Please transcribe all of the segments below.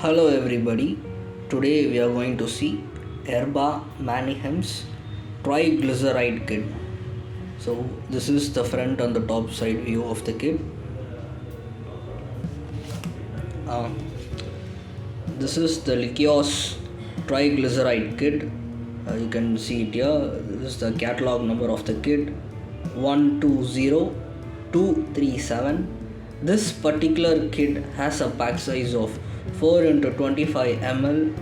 Hello everybody, today we are going to see Erba Mannheim's Triglyceride kit. So this is the front and the top side view of the kit. This is the LIQUIXX Triglyceride kit. You can see it here. This is the catalog number of the kit 120237. This particular kit has a pack size of 4 into 25 ml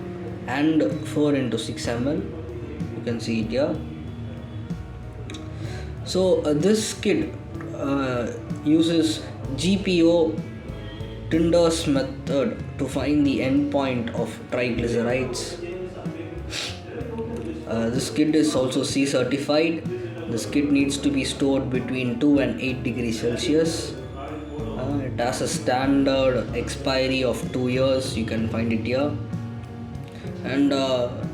and 4 into 6 ml. You can see it here. So this kit uses GPO Tinder's method to find the endpoint of triglycerides. This kit is also C certified. This kit needs to be stored between 2 and 8 degrees Celsius. It has a standard expiry of 2 years. You can find it here. And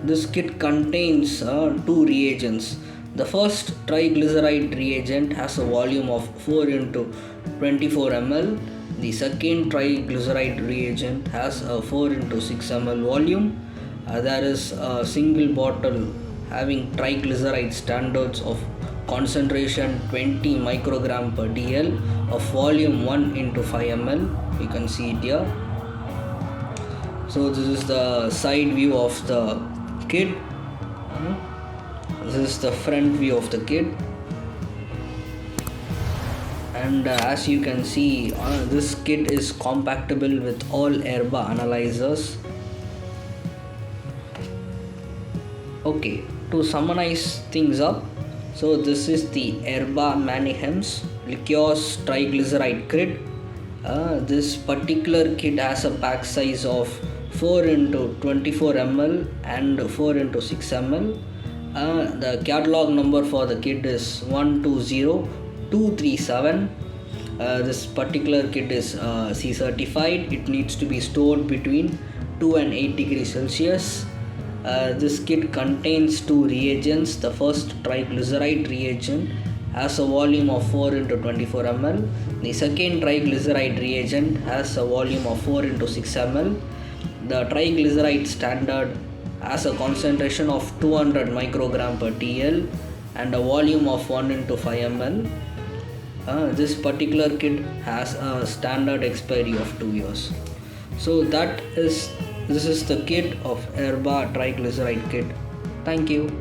this kit contains 2 reagents. The first triglyceride reagent has a volume of 4 into 24 ml. The second triglyceride reagent has a 4 into 6 ml volume. There is a single bottle having triglyceride standards of concentration 20 microgram per dl of volume 1 into 5 ml. You can see it here. So this is the side view of the kit. This is the front view of the kit. And as you can see, this kit is compatible with all Erba analyzers. Okay, to summarize things up, so this is the Erba Mannheim's LIQUIXX Triglyceride kit. This particular kit has a pack size of 4 into 24 ml and 4 into 6 ml. The catalog number for the kit is 120237. This particular kit is C certified. It needs to be stored between 2 and 8 degrees Celsius. This kit contains 2 reagents. The first triglyceride reagent has a volume of 4 into 24 ml. The second triglyceride reagent has a volume of 4 into 6 ml. The triglyceride standard has a concentration of 200 microgram per TL and a volume of 1 into 5 ml. This particular kit has a standard expiry of 2 years. So this is the kit of Erba Triglyceride kit. Thank you.